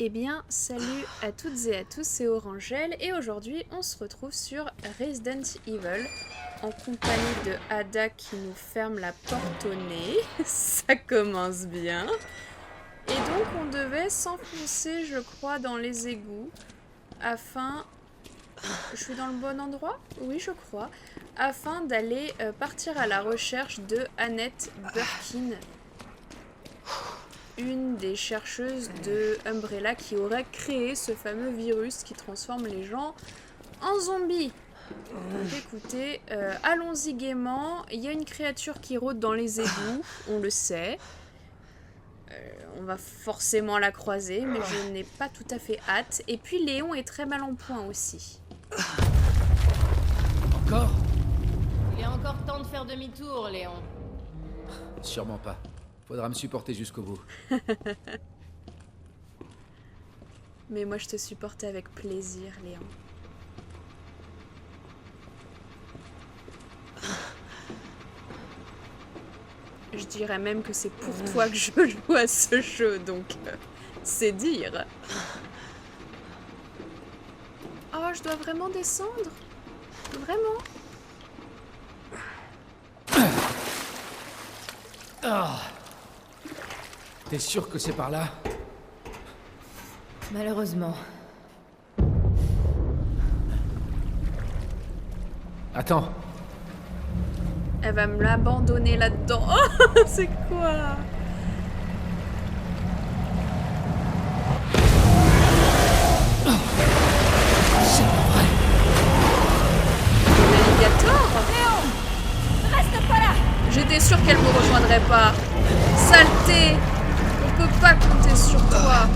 Eh bien, salut à toutes et à tous, c'est Orangel et aujourd'hui on se retrouve sur Resident Evil en compagnie de Ada qui nous ferme la porte au nez. Ça commence bien. Et donc on devait s'enfoncer, je crois, dans les égouts afin... Je suis dans le bon endroit? Oui, je crois. Afin d'aller partir à la recherche de Annette Birkin, une des chercheuses de Umbrella qui aurait créé ce fameux virus qui transforme les gens en zombies. Donc écoutez, allons-y gaiement. Il y a une créature qui rôde dans les égouts, on le sait. On va forcément la croiser, mais je n'ai pas tout à fait hâte. Et puis Léon est très mal en point aussi. Encore? Il est encore temps de faire demi-tour, Léon. Sûrement pas. Faudra me supporter jusqu'au bout. Mais moi je te supporte avec plaisir, Léon. Je dirais même que c'est pour toi que je joue à ce jeu, donc c'est dire. Oh, je dois vraiment descendre? Vraiment? Ah. T'es sûr que c'est par là? Malheureusement. Attends. Elle va me l'abandonner là-dedans. Oh, c'est quoi? C'est pas vrai. L'alligator? Léon! Reste pas là! J'étais sûre qu'elle me rejoindrait pas. Saleté! On peut pas compter sur toi.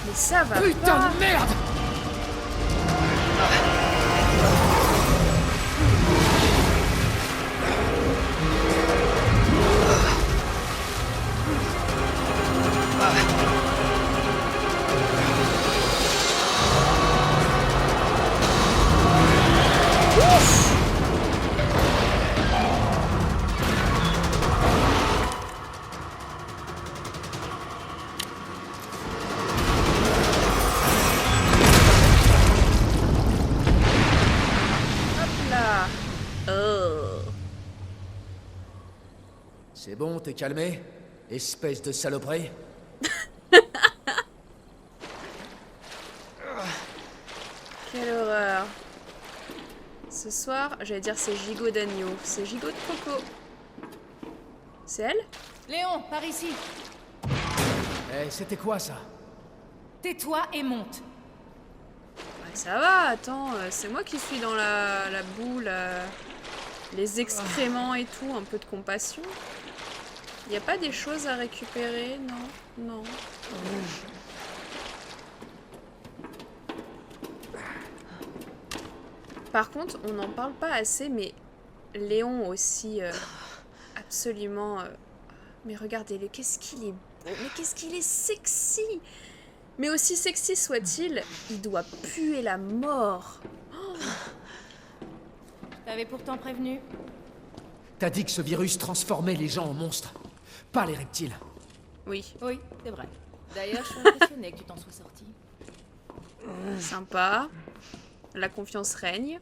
Mais ça va Putain pas. de merde! Hop là. Oh. C'est bon, t'es calmé? Espèce de saloperie? Quelle horreur. Ce soir, j'allais dire c'est gigot d'agneau. C'est gigot de coco. C'est elle? Léon, par ici! Eh, c'était quoi ça? Tais-toi et monte! Ouais, ça va, attends, c'est moi qui suis dans la boue, les excréments et tout, un peu de compassion. Y a pas des choses à récupérer? Non, non. Par contre, on n'en parle pas assez, mais Léon aussi, absolument... Mais regardez-le, qu'est-ce qu'il est beau, mais qu'est-ce qu'il est sexy! Mais aussi sexy soit-il, il doit puer la mort. T'avais pourtant prévenu. T'as dit que ce virus transformait les gens en monstres, pas les reptiles. Oui, Oui, c'est vrai. D'ailleurs, je suis impressionnée que tu t'en sois sorti. sympa. La confiance règne.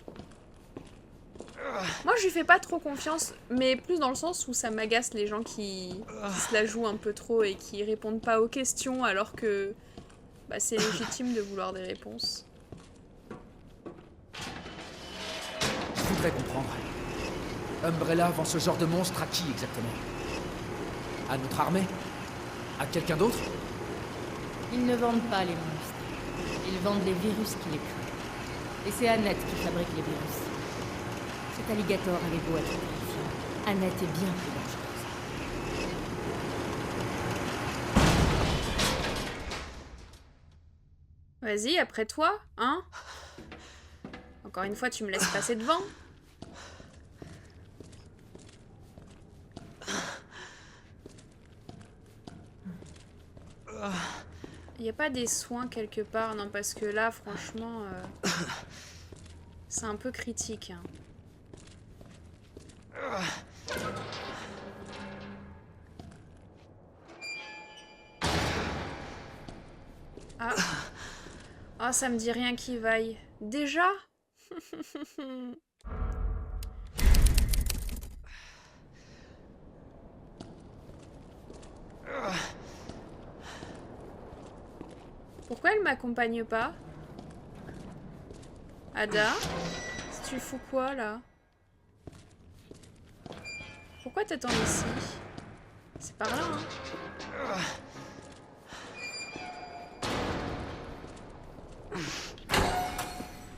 Moi, je lui fais pas trop confiance, mais plus dans le sens où ça m'agace les gens qui se la jouent un peu trop et qui répondent pas aux questions alors que bah, c'est légitime de vouloir des réponses. Je voudrais comprendre. Umbrella vend ce genre de monstre à qui exactement? À notre armée? À quelqu'un d'autre? Ils ne vendent pas les monstres. Ils vendent les virus qui les créent. Et c'est Annette qui fabrique les virus. Cet alligator avait beau être terrifiant. Annette est bien plus dangereuse. Vas-y, après toi, hein? Encore une fois, tu me laisses passer devant. Il n'y a pas des soins quelque part, non, parce que là, franchement, c'est un peu critique. Hein. Ah, ça me dit rien qui vaille. Déjà? Pourquoi elle m'accompagne pas? Ada? Tu fous quoi là? Pourquoi t'attends ici? C'est par là, hein?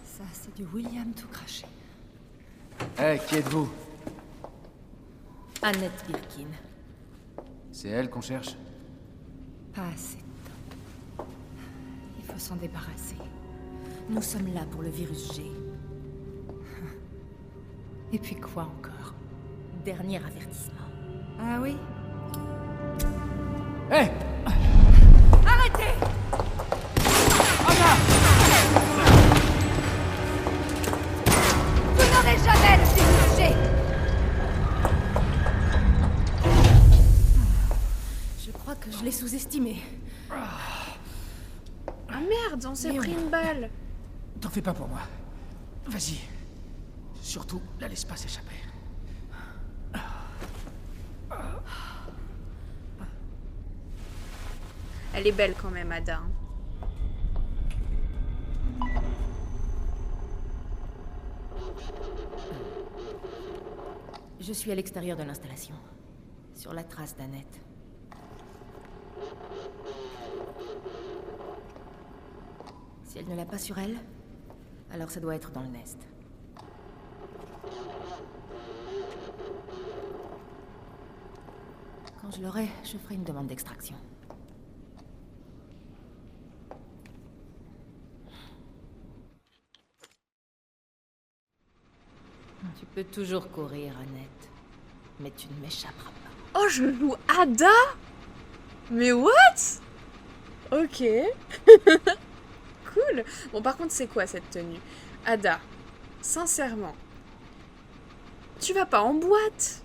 Ça, c'est du William tout craché. Hé, qui êtes-vous? Annette Birkin. C'est elle qu'on cherche? Pas assez de temps. Il faut s'en débarrasser. Nous sommes là pour le virus G. Et puis quoi encore? Dernier avertissement. Ah oui? Hé! Arrêtez! Vous n'aurez jamais le virus G! Je crois que je l'ai sous-estimé. Ah merde, on s'est pris une balle. T'en fais pas pour moi. Vas-y. Surtout, la laisse pas s'échapper. Elle est belle quand même, Ada. Je suis à l'extérieur de l'installation, sur la trace d'Annette. Si elle ne l'a pas sur elle, alors ça doit être dans le nest. Quand je l'aurai, je ferai une demande d'extraction. Tu peux toujours courir, Annette. Mais tu ne m'échapperas pas. Oh, je joue Ada? Mais what? Ok. Cool. Bon, par contre, c'est quoi cette tenue? Ada, sincèrement, tu vas pas en boîte?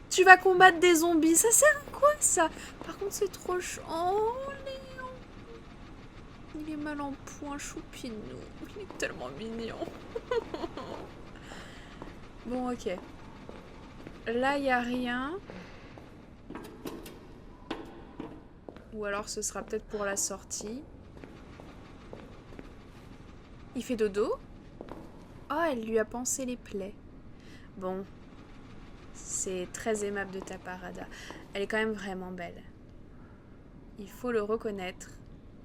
Tu vas combattre des zombies? Ça sert à quoi, ça? Par contre, c'est trop chaud. Oh, Léon. Il est mal en point, choupinou. Il est tellement mignon. Bon, ok. Là, il n'y a rien. Ou alors, ce sera peut-être pour la sortie. Il fait dodo? Oh, elle lui a pansé les plaies. Bon. C'est très aimable de ta part, Ada. Elle est quand même vraiment belle. Il faut le reconnaître.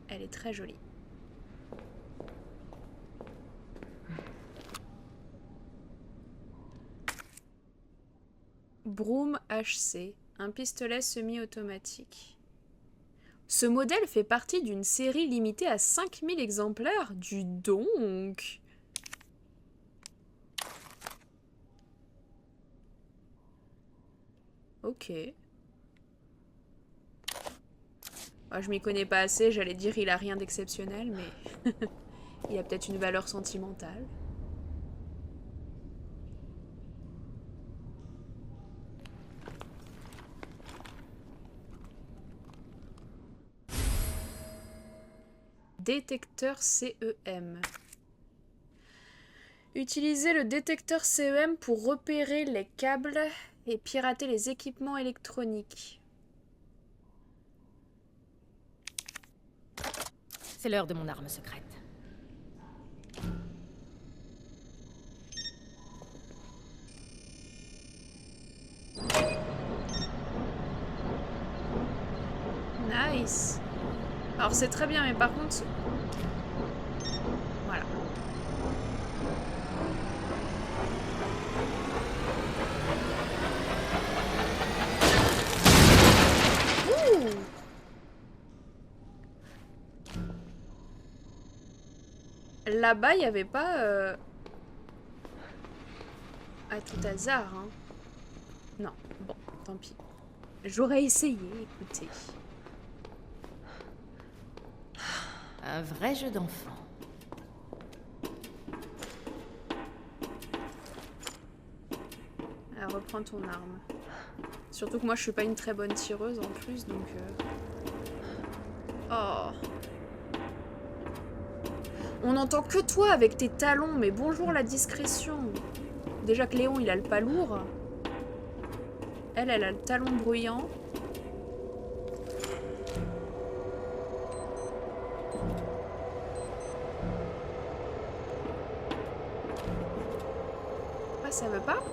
Elle est très jolie. Broom HC, un pistolet semi-automatique. Ce modèle fait partie d'une série limitée à 5000 exemplaires. Du donc. Ok. Ah, je m'y connais pas assez, j'allais dire il a rien d'exceptionnel, mais il a peut-être une valeur sentimentale. Détecteur CEM. Utilisez le détecteur CEM pour repérer les câbles et pirater les équipements électroniques. C'est l'heure de mon arme secrète. Nice. Alors c'est très bien, mais par contre... Voilà. Ouh. Là-bas, il n'y avait pas... à tout hasard, hein. Non, bon, tant pis. J'aurais essayé, écoutez. Un vrai jeu d'enfant. Alors, reprends ton arme. Surtout que moi, je suis pas une très bonne tireuse en plus, donc... Oh. On n'entend que toi avec tes talons, mais bonjour la discrétion. Déjà que Léon, il a le pas lourd. Elle a le talon bruyant. Ah, ça veut pas?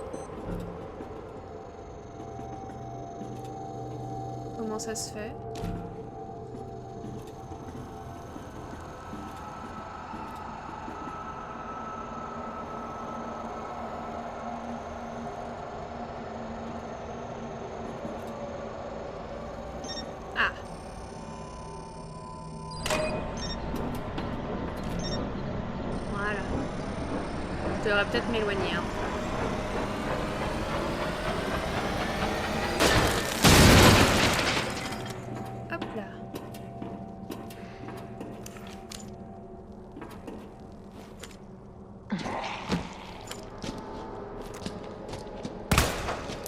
Comment ça se fait? Ah. Voilà. Je devrais peut-être m'éloigner, hein. Hop là.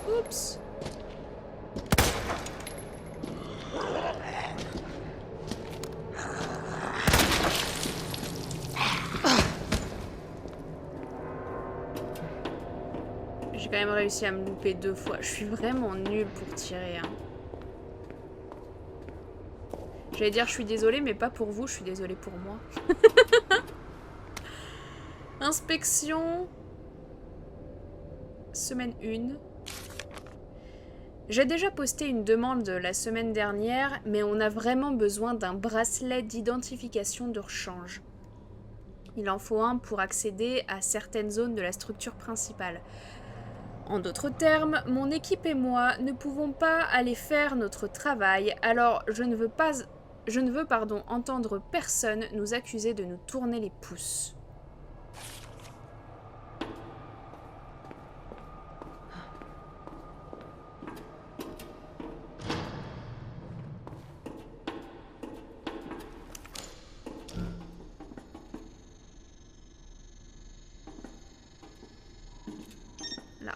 Oups. J'ai quand même réussi à me louper 2 fois. Je suis vraiment nulle pour tirer, hein. J'allais dire je suis désolée, mais pas pour vous, je suis désolée pour moi. Inspection. Semaine 1. J'ai déjà posté une demande la semaine dernière, mais on a vraiment besoin d'un bracelet d'identification de rechange. Il en faut un pour accéder à certaines zones de la structure principale. En d'autres termes, mon équipe et moi ne pouvons pas aller faire notre travail, alors je ne veux entendre personne nous accuser de nous tourner les pouces. Là.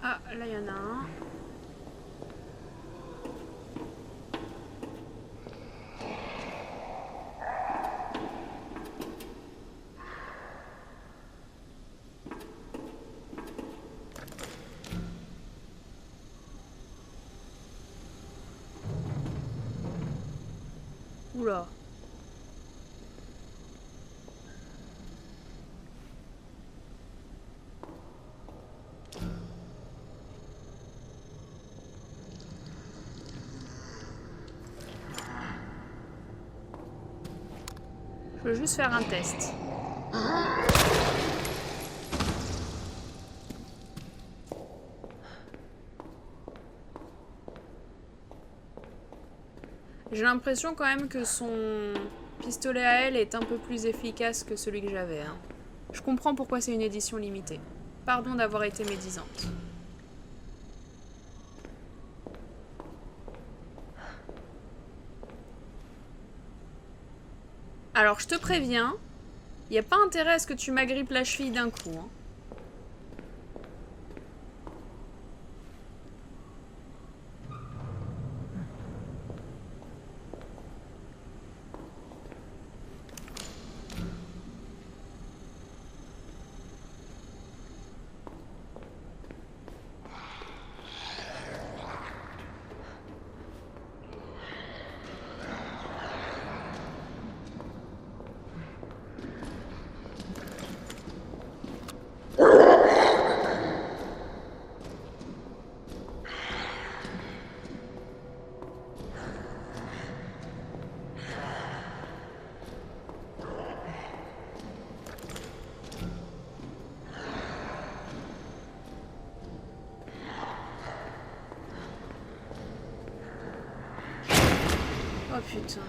Ah, là il y en a un. Oula. Je veux juste faire un test. J'ai l'impression quand même que son pistolet à elle est un peu plus efficace que celui que j'avais, hein. Je comprends pourquoi c'est une édition limitée. Pardon d'avoir été médisante. Alors, je te préviens, il n'y a pas intérêt à ce que tu m'agrippes la cheville d'un coup, hein. Oh putain.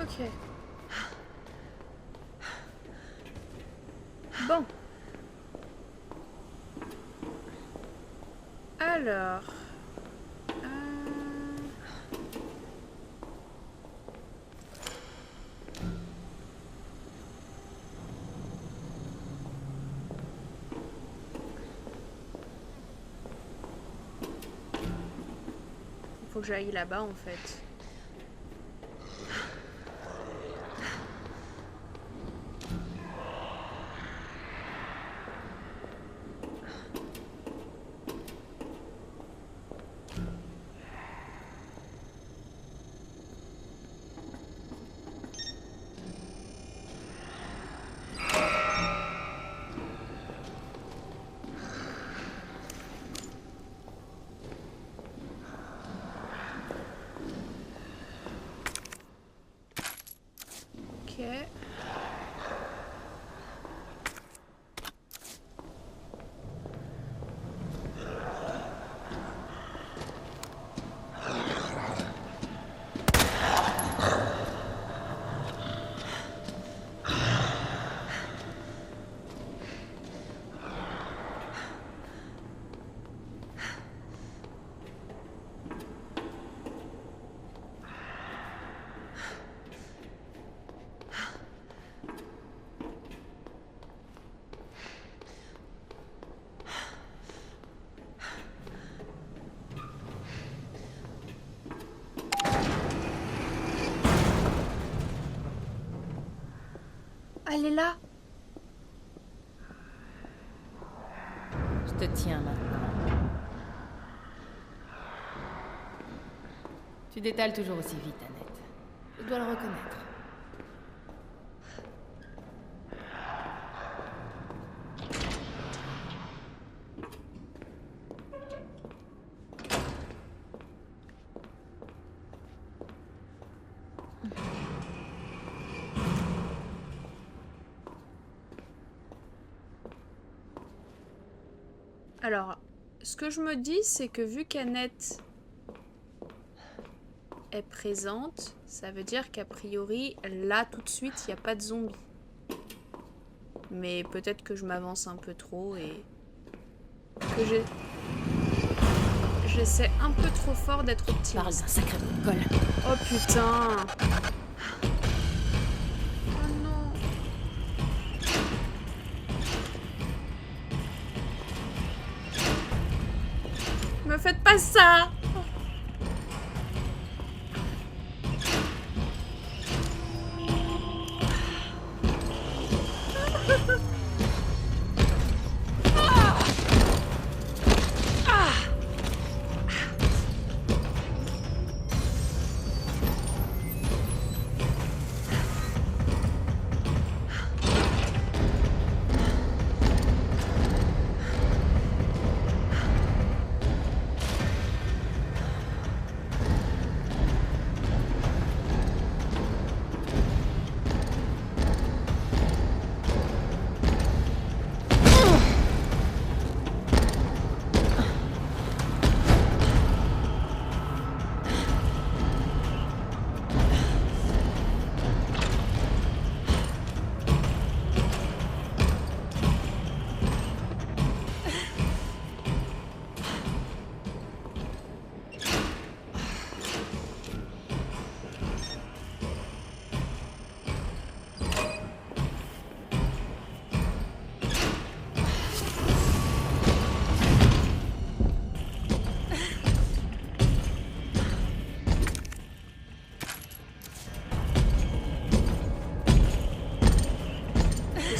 Ok. Bon. Alors... Faut que j'aille là-bas en fait. Ok. Elle est là. Je te tiens maintenant. Tu détales toujours aussi vite, Annette. Je dois le reconnaître. Alors, ce que je me dis, c'est que vu qu'Annette est présente, ça veut dire qu'a priori, là, tout de suite, il n'y a pas de zombies. Mais peut-être que je m'avance un peu trop et que j'essaie un peu trop fort d'être Parle optimiste. d'un sacré coup de colle. Oh putain! Oh non! Me faites pas ça!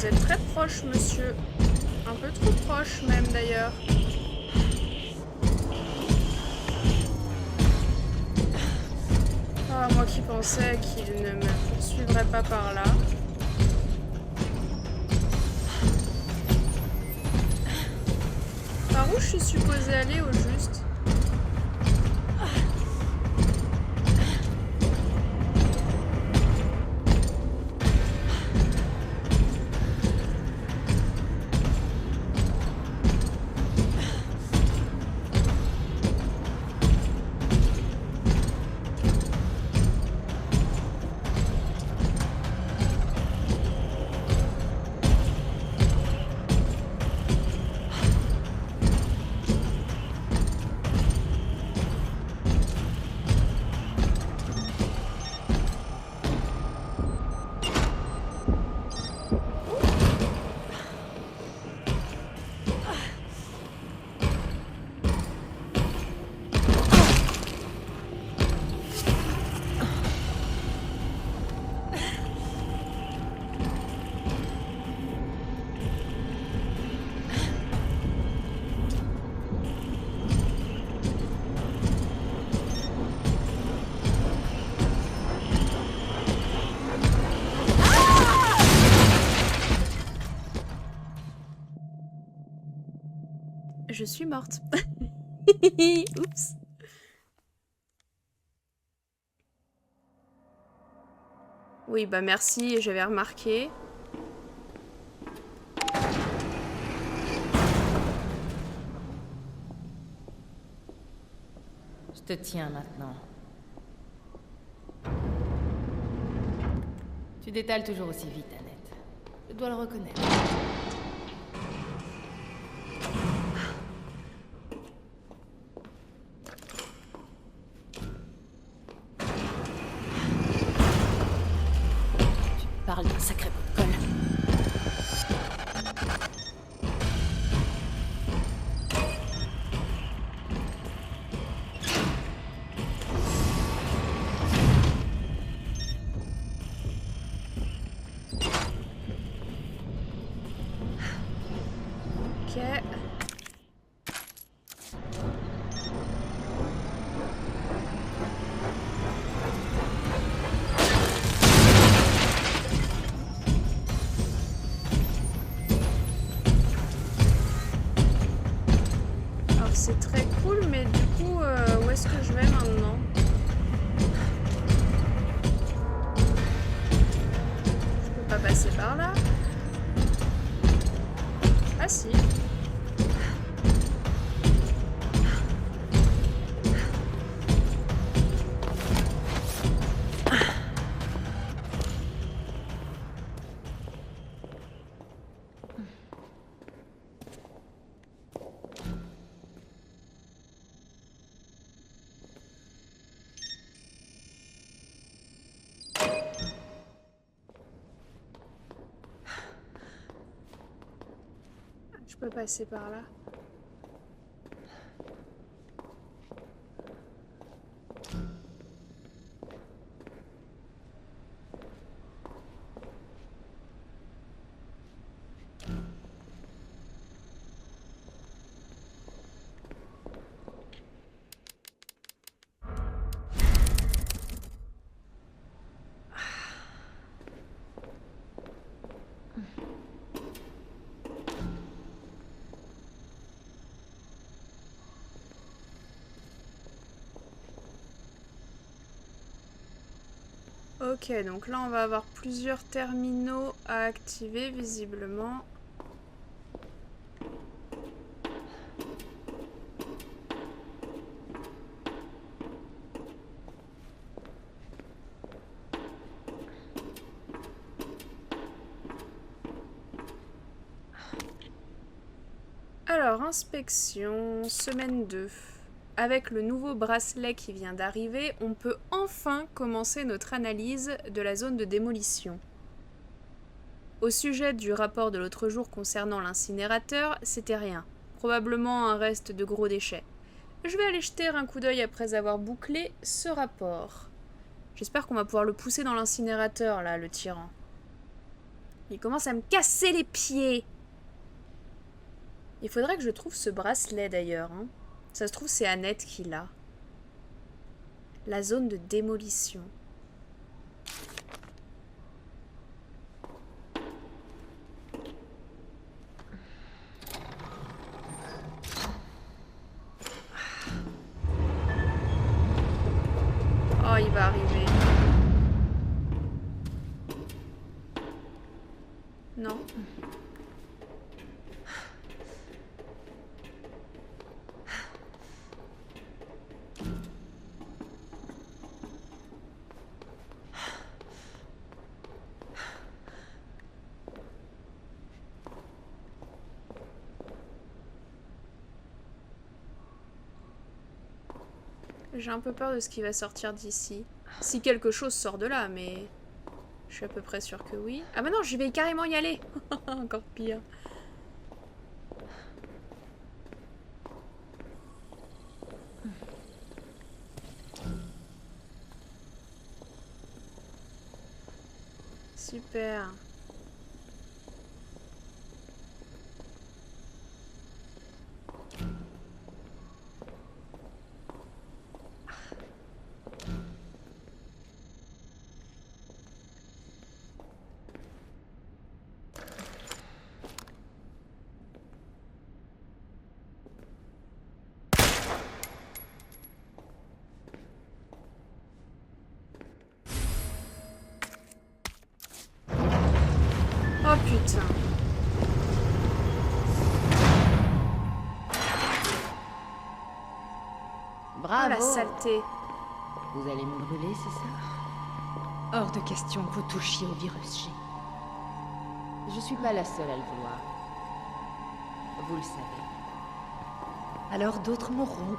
Vous êtes très proche, monsieur. Un peu trop proche même d'ailleurs. Ah, moi qui pensais qu'il ne me poursuivrait pas par là. Par où je suis supposée aller au juste? Je suis morte. Oups. Oui, bah merci, j'avais remarqué. Je te tiens maintenant. Tu détales toujours aussi vite, Annette. Je dois le reconnaître. Tu parles d'un sacré pot de colle. Ok. Alors c'est très cool, mais du coup, où est-ce que je vais maintenant? Je peux pas passer par là? Ah si. Je peux passer par là. Ok, donc là on va avoir plusieurs terminaux à activer visiblement. Alors, inspection, semaine 2. Avec le nouveau bracelet qui vient d'arriver, on peut enfin commencer notre analyse de la zone de démolition. Au sujet du rapport de l'autre jour concernant l'incinérateur, c'était rien. Probablement un reste de gros déchets. Je vais aller jeter un coup d'œil après avoir bouclé ce rapport. J'espère qu'on va pouvoir le pousser dans l'incinérateur, là, le tyran. Il commence à me casser les pieds. Il faudrait que je trouve ce bracelet d'ailleurs. Hein. Ça se trouve, c'est Annette qui l'a. La zone de démolition. Oh, il va arriver. Non. J'ai un peu peur de ce qui va sortir d'ici. Si quelque chose sort de là, mais... Je suis à peu près sûre que oui. Ah bah non, je vais carrément y aller. Encore pire. Super. Oh putain. Bravo. Oh la saleté. Vous allez me brûler, c'est ça? Hors de question que vous touchiez au virus G. Je suis pas la seule à le vouloir. Vous le savez. Alors d'autres mourront.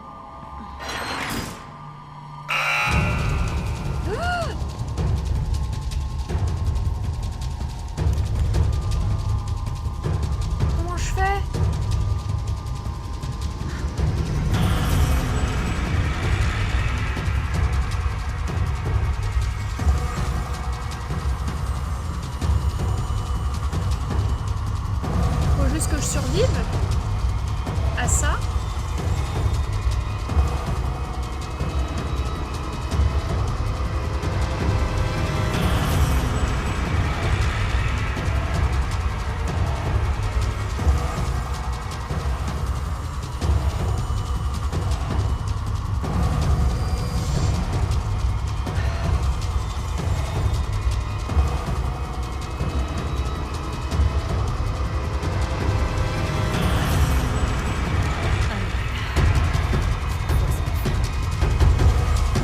Comment je fais? Faut juste que je survive à ça.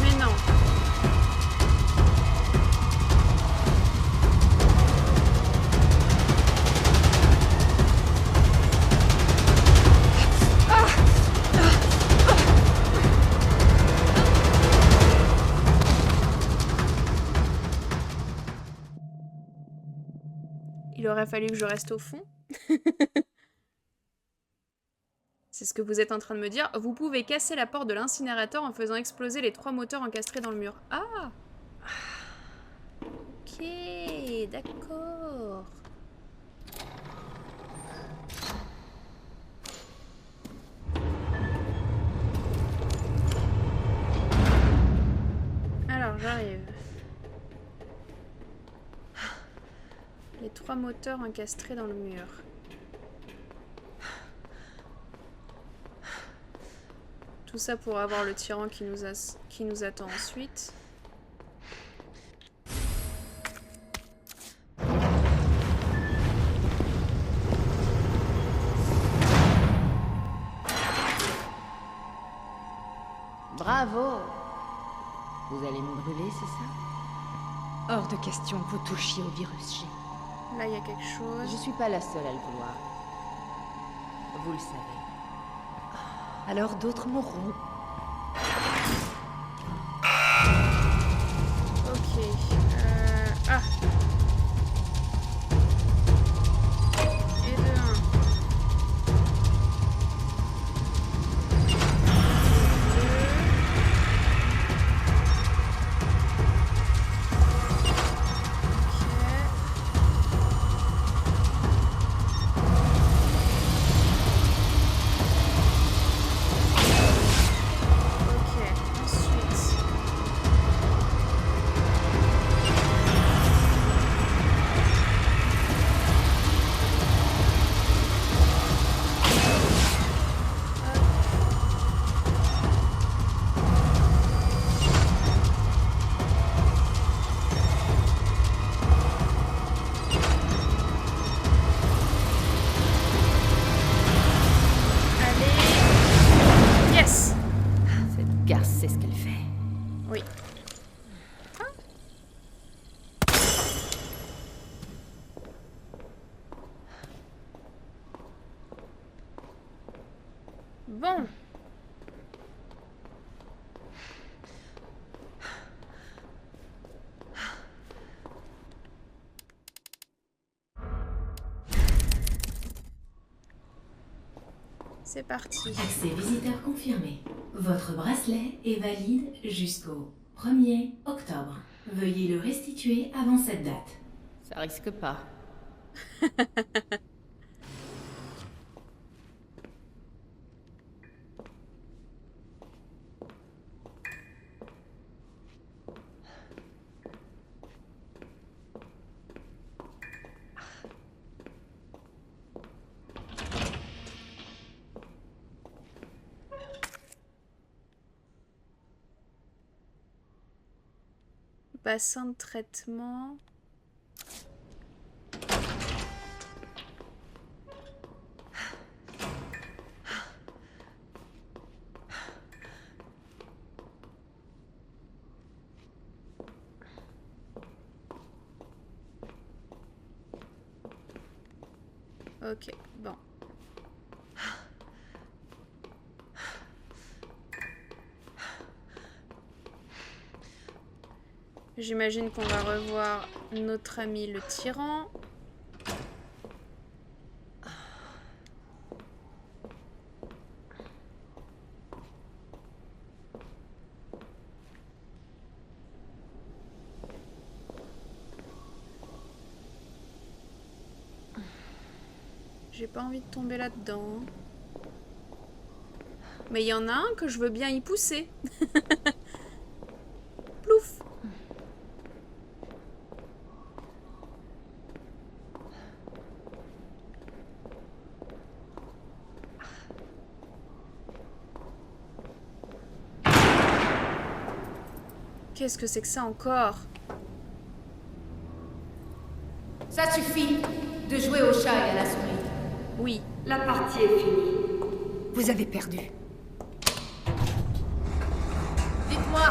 Mais non. Il aurait fallu que je reste au fond. C'est ce que vous êtes en train de me dire. Vous pouvez casser la porte de l'incinérateur en faisant exploser les 3 moteurs encastrés dans le mur. Ah! Ok, d'accord. Alors, j'arrive. Les 3 moteurs encastrés dans le mur. Tout ça pour avoir le tyran qui nous attend ensuite. Bravo. Vous allez me brûler, c'est ça? Hors de question que vous touchiez au virus G. Là, il y a quelque chose. Je suis pas la seule à le vouloir. Vous le savez. Alors d'autres mourront. Ok. Ah. Et de 1. car c'est ce qu'elle fait. Oui. Bon. C'est parti. Accès visiteur confirmé. Votre bracelet est valide jusqu'au 1er octobre. Veuillez le restituer avant cette date. Ça risque pas. Bassin de traitement. Ok, bon. J'imagine qu'on va revoir notre ami le tyran. J'ai pas envie de tomber là-dedans. Mais il y en a un que je veux bien y pousser. Plouf. Qu'est-ce que c'est que ça encore? Ça suffit de jouer au chat et à la souris. Oui. La partie est finie. Vous avez perdu. Dites-moi,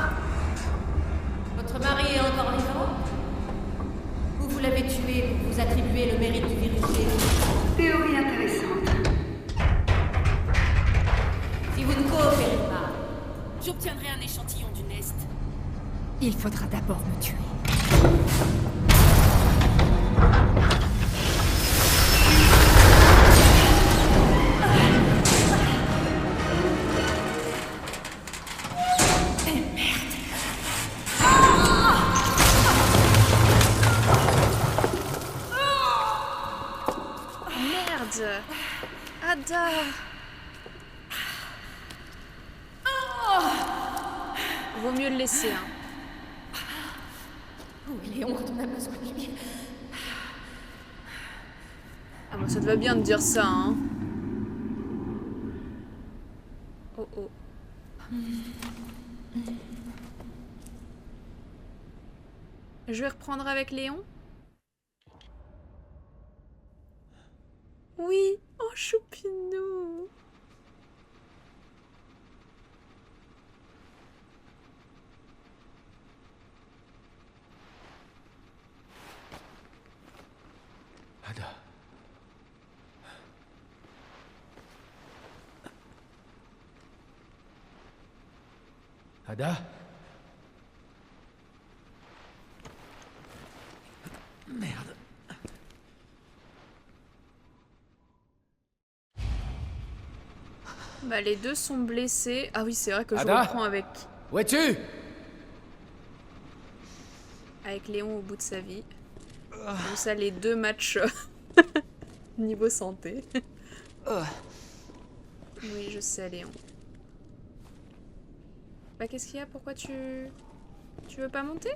votre mari est encore vivant? Ou vous l'avez tué pour vous attribuer le mérite du virus G? Théorie intéressante. Si vous ne coopérez pas, J'obtiendrai un échantillon du Nest. il faudra d'abord me tuer. Merde. Ada. Vaut mieux le laisser, hein. Où il est quand on a besoin de lui? Ah bah ça te va bien de dire ça, hein. Oh oh. Je vais reprendre avec Léon. Oui, oh choupinou. Ada. Ada? Merde. Bah les deux sont blessés. Ah oui, c'est vrai que je Ada reprends avec Où es-tu? Léon au bout de sa vie. Comme ça, les deux matchs niveau santé. Oui, je sais, Léon. Bah qu'est-ce qu'il y a? Pourquoi tu veux pas monter?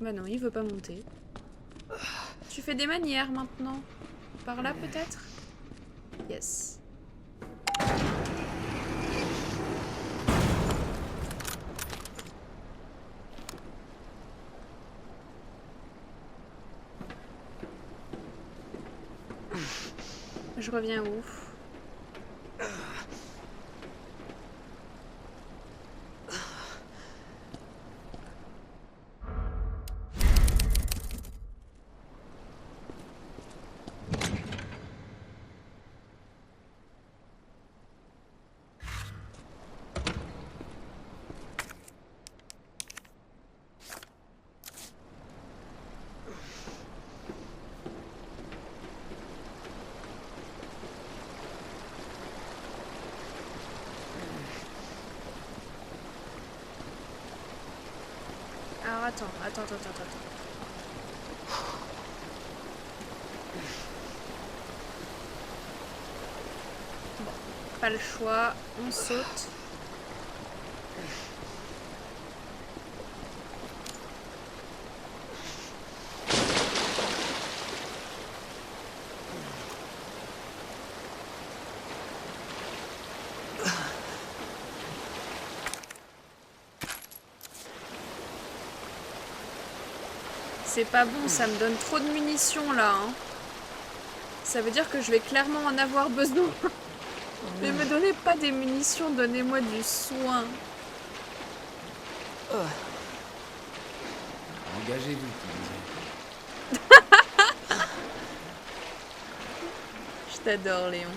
Bah non, il veut pas monter. Tu fais des manières maintenant. Par là peut-être? Yes. Je reviens où? Alors attends. Bon, pas le choix, on saute. C'est pas bon, ça me donne trop de munitions là. Hein. Ça veut dire que je vais clairement en avoir besoin. Mais me donnez pas des munitions, donnez-moi du soin. Engagez-vous, tu disais. Je t'adore, Léon.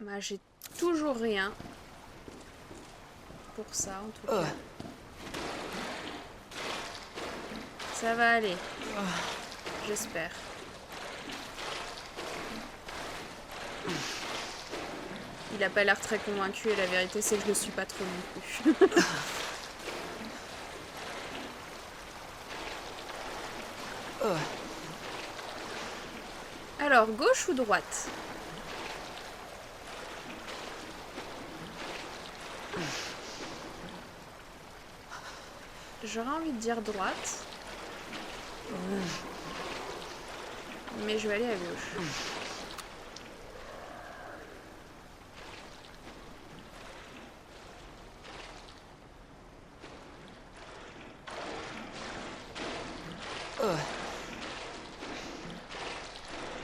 Bah, j'ai toujours rien pour ça, en tout cas. Ça va aller. J'espère. Il a pas l'air très convaincu et la vérité c'est que je le suis pas trop non plus. Alors, gauche ou droite? J'aurais envie de dire droite. Mais je vais aller à gauche.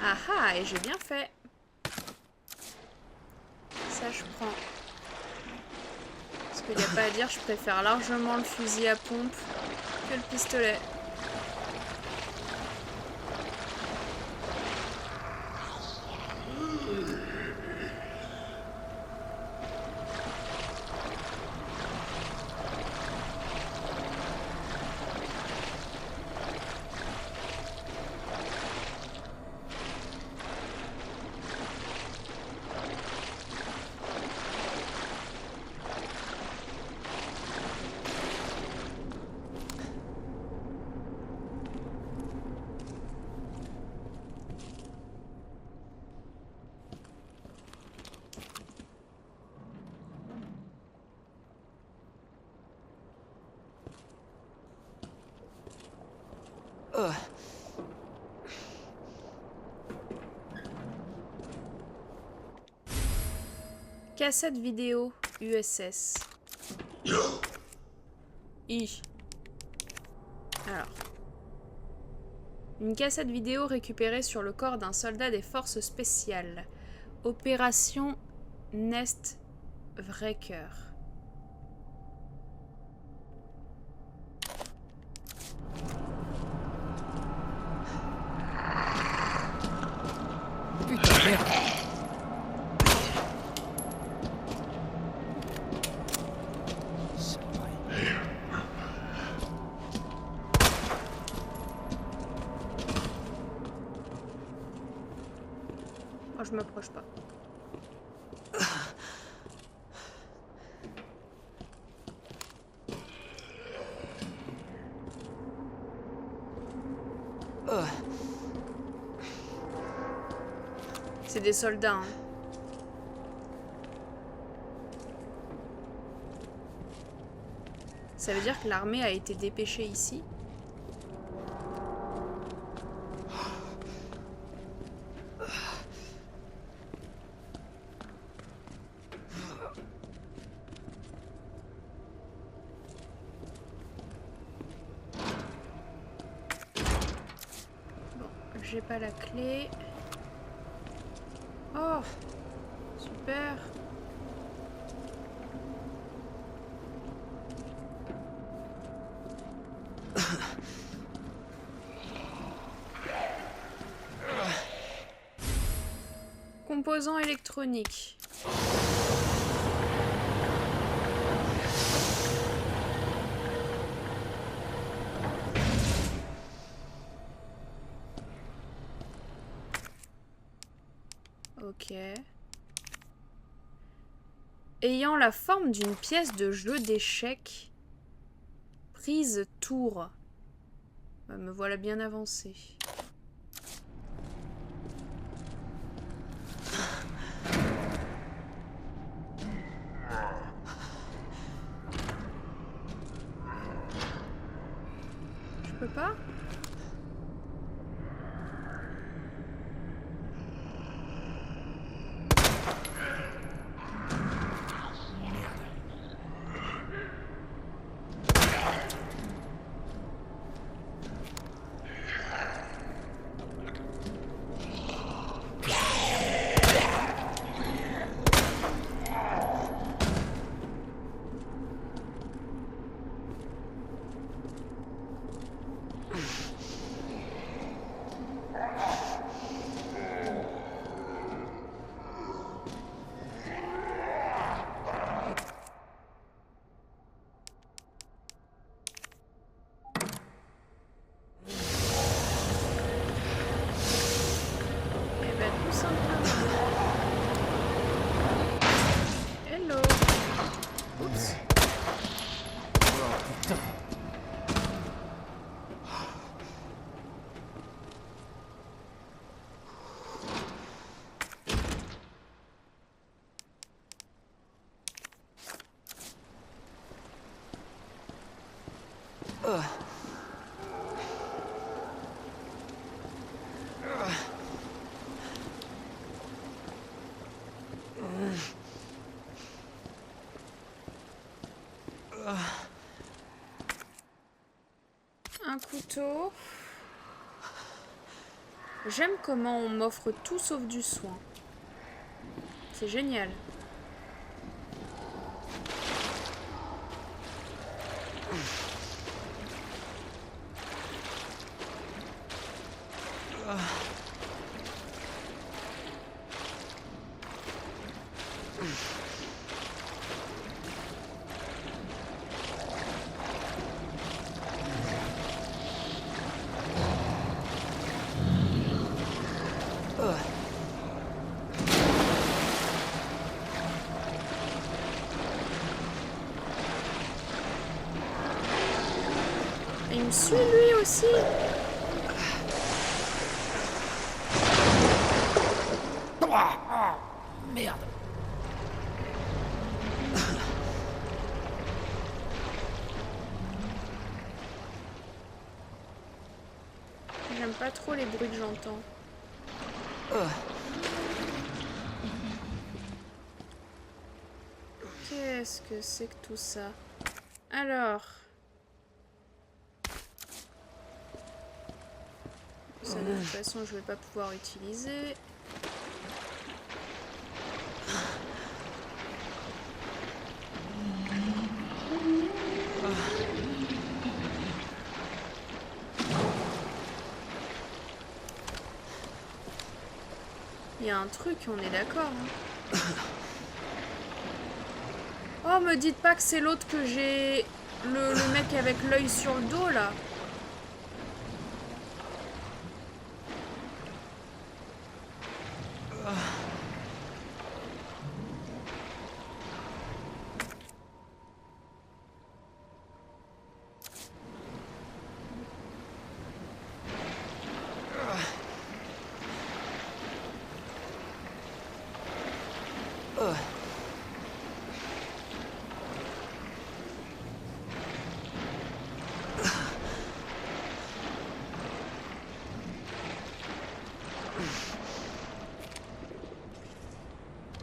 Ah ah, et j'ai bien fait. Ça, je prends. Parce qu'il n'y a pas à dire, je préfère largement le fusil à pompe que le pistolet. Cassette vidéo USS. Alors. Une cassette vidéo récupérée sur le corps d'un soldat des forces spéciales. Opération Nest Wrecker. Putain, merde. Moi, je m'approche pas. C'est des soldats, hein. Ça veut dire que l'armée a été dépêchée ici? Bon, j'ai pas la clé. Oh, super. composants électroniques. Ok. Ayant la forme d'une pièce de jeu d'échecs. Prise tour. Bah, me voilà bien avancé. Je peux pas? Hello. Oups. Un couteau. J'aime comment on m'offre tout sauf du soin. C'est génial. Il me suit lui aussi. Merde. J'aime pas trop les bruits que j'entends. Qu'est-ce que c'est que tout ça? Alors... Ça, de toute façon, je vais pas pouvoir utiliser. Il y a un truc, on est d'accord. Hein. Oh, me dites pas que c'est l'autre que j'ai... Le mec avec l'œil sur le dos, là.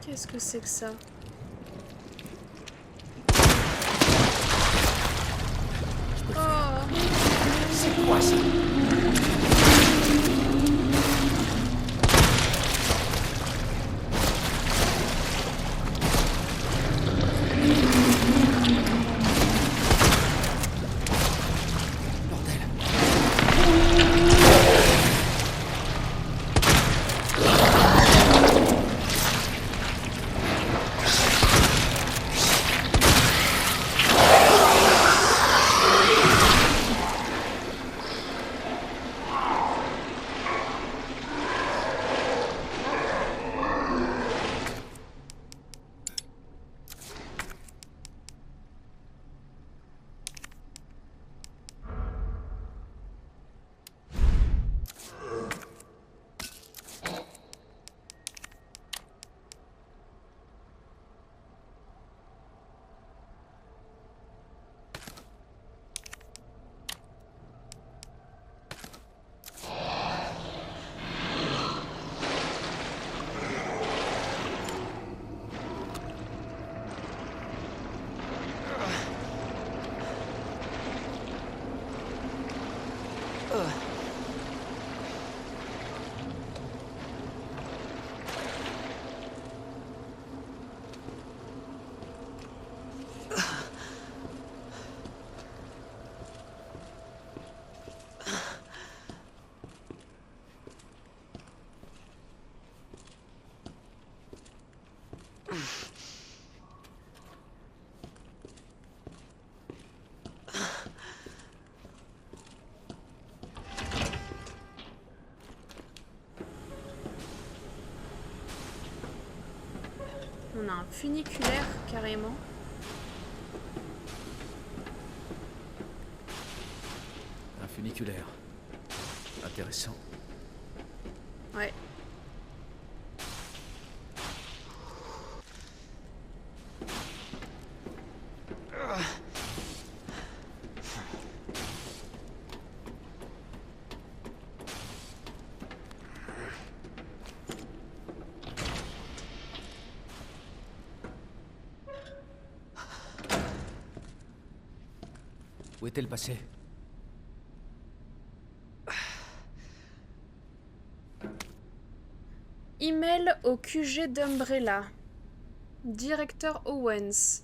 Qu'est-ce que c'est que ça? Oh! C'est quoi ça? On a un funiculaire, carrément. Un funiculaire. Intéressant. Ouais. Où est-elle passée? Email au QG d'Umbrella. Directeur Owens.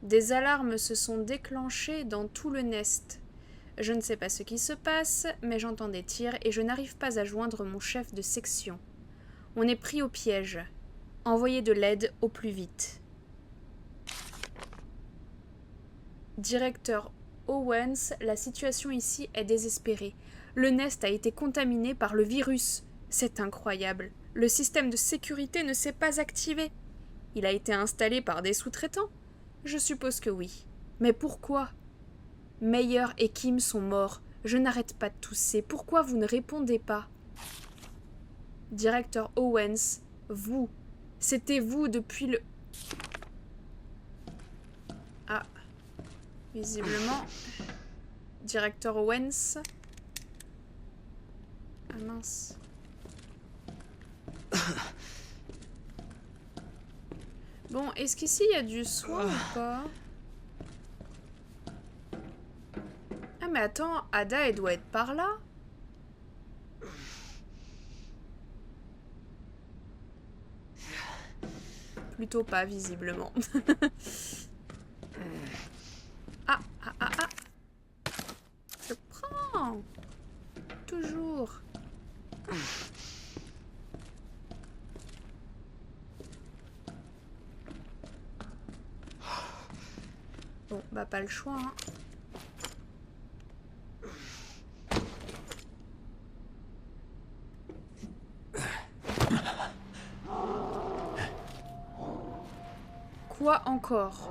Des alarmes se sont déclenchées dans tout le Nest. Je ne sais pas ce qui se passe, mais j'entends des tirs et je n'arrive pas à joindre mon chef de section. On est pris au piège. Envoyez de l'aide au plus vite. Directeur Owens, la situation ici est désespérée. Le Nest a été contaminé par le virus. C'est incroyable. Le système de sécurité ne s'est pas activé. Il a été installé par des sous-traitants? Je suppose que oui. Mais pourquoi? Meyer et Kim sont morts. Je n'arrête pas de tousser. Pourquoi vous ne répondez pas? Directeur Owens, vous. C'était vous depuis le... Ah. Visiblement. Directeur Owens. Ah mince. Bon, est-ce qu'ici il y a du soin ou pas? Ah mais attends, Ada elle doit être par là. Plutôt pas visiblement. Ah. Je prends. Toujours. Bon, bah pas le choix, hein. Quoi encore?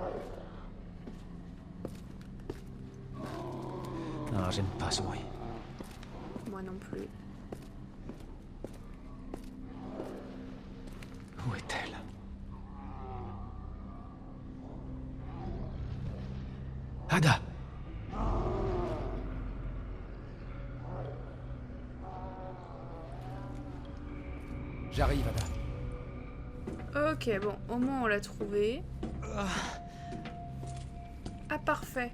Ah, j'aime pas ce bruit. Moi non plus. Où est-elle? Ada! J'arrive, Ada. Ok, bon, au moins on l'a trouvé. Ah, parfait.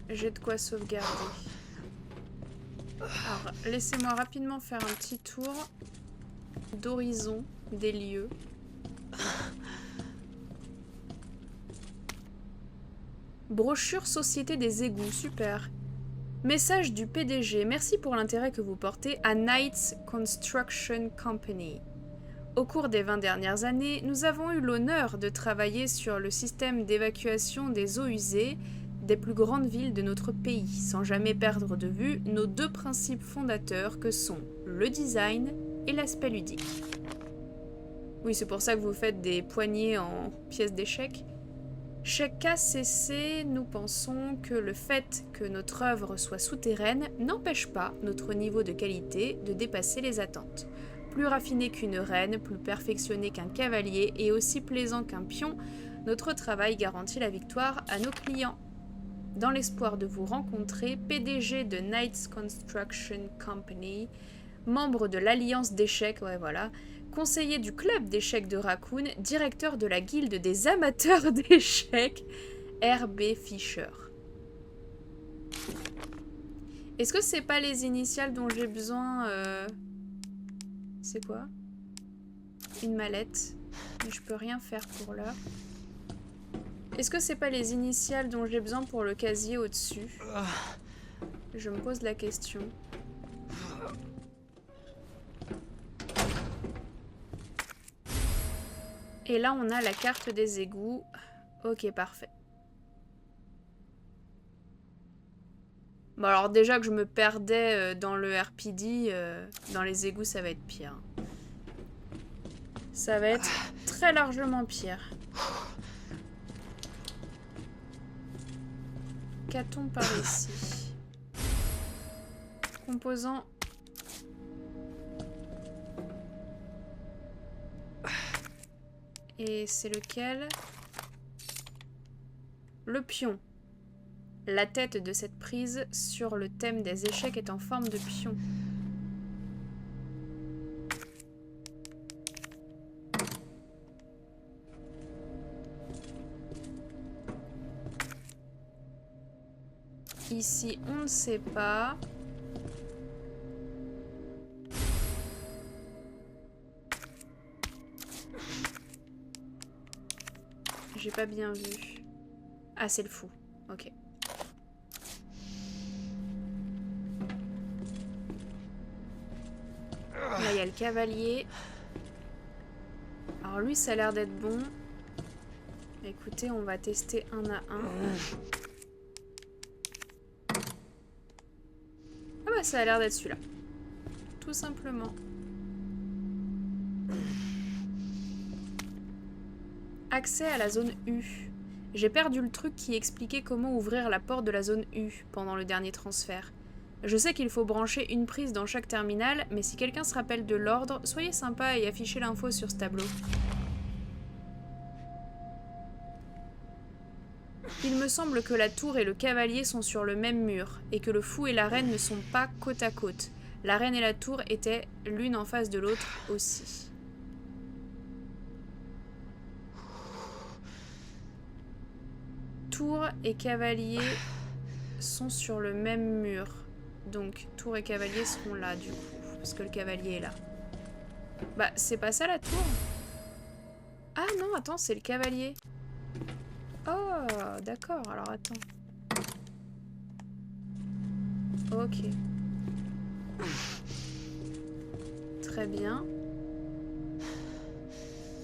J'ai de quoi sauvegarder. Alors, laissez-moi rapidement faire un petit tour d'horizon des lieux. Brochure Société des égouts, super. Message du PDG, merci pour l'intérêt que vous portez à Knights Construction Company. Au cours des 20 dernières années, nous avons eu l'honneur de travailler sur le système d'évacuation des eaux usées des plus grandes villes de notre pays, sans jamais perdre de vue nos deux principes fondateurs que sont le design et l'aspect ludique. Oui, c'est pour ça que vous faites des poignées en pièces d'échecs. Chez KCC, nous pensons que le fait que notre œuvre soit souterraine n'empêche pas notre niveau de qualité de dépasser les attentes. Plus raffiné qu'une reine, plus perfectionné qu'un cavalier et aussi plaisant qu'un pion, notre travail garantit la victoire à nos clients. Dans l'espoir de vous rencontrer, PDG de Knights Construction Company, membre de l'Alliance d'échecs, ouais voilà, conseiller du club d'échecs de Raccoon, directeur de la guilde des amateurs d'échecs, R.B. Fisher. Est-ce que c'est pas les initiales dont j'ai besoin C'est quoi? Une mallette. Mais je peux rien faire pour l'heure. Est-ce que c'est pas les initiales dont j'ai besoin pour le casier au-dessus? Je me pose la question. Et là, on a la carte des égouts. Ok, parfait. Bon, alors déjà que je me perdais dans le RPD, dans les égouts, ça va être pire. Ça va être très largement pire. Qu'a-t-on par ici? Composant. Et c'est lequel? Le pion. La tête de cette prise sur le thème des échecs est en forme de pion. Ici, on ne sait pas. J'ai pas bien vu. Ah, c'est le fou. Ok. Là, il y a le cavalier. Alors lui, ça a l'air d'être bon. Écoutez, on va tester un à un. Ah bah, ça a l'air d'être celui-là. Tout simplement. Accès à la zone U. J'ai perdu le truc qui expliquait comment ouvrir la porte de la zone U pendant le dernier transfert. Je sais qu'il faut brancher une prise dans chaque terminal, mais si quelqu'un se rappelle de l'ordre, soyez sympa et affichez l'info sur ce tableau. Il me semble que la tour et le cavalier sont sur le même mur, et que le fou et la reine ne sont pas côte à côte. La reine et la tour étaient l'une en face de l'autre aussi. Tour et cavalier sont sur le même mur. Donc, tour et cavalier seront là, du coup. Parce que le cavalier est là. Bah, c'est pas ça, la tour? Ah non, attends, c'est le cavalier. Oh, d'accord. Alors, attends. Ok. Très bien.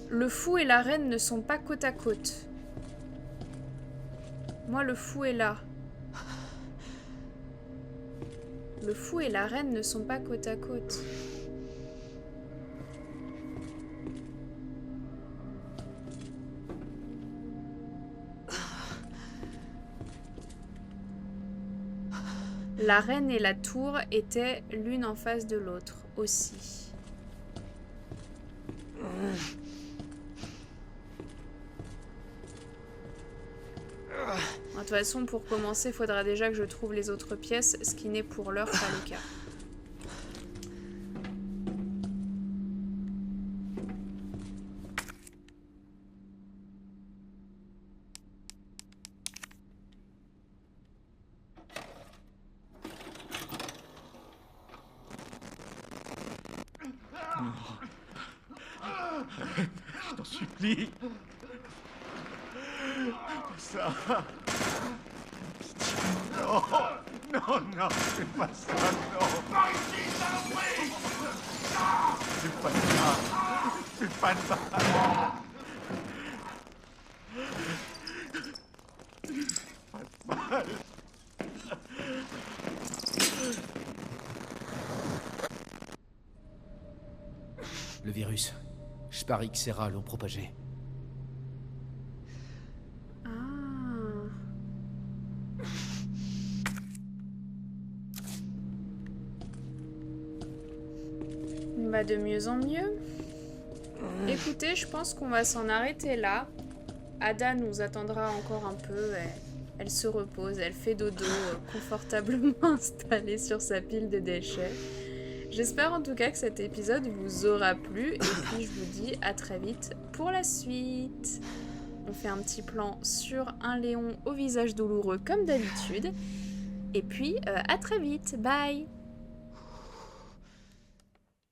Le fou et la reine ne sont pas côte à côte. Moi, le fou est là. Le fou et la reine ne sont pas côte à côte. La reine et la tour étaient l'une en face de l'autre aussi. De toute façon, pour commencer, il faudra déjà que je trouve les autres pièces, ce qui n'est pour l'heure pas le cas. Je t'en supplie. Ça... Non, non, non, c'est pas ça, non. Par ici, saloperie. C'est pas ça. C'est pas ça. Pas de mal. Le virus. Je parie que ces rats l'ont propagé. Bah, de mieux en mieux. Écoutez, je pense qu'on va s'en arrêter là. Ada nous attendra encore un peu. Elle se repose, elle fait dodo confortablement installée sur sa pile de déchets. J'espère en tout cas que cet épisode vous aura plu. Et puis je vous dis à très vite pour la suite. On fait un petit plan sur un Léon au visage douloureux comme d'habitude. Et puis à très vite. Bye!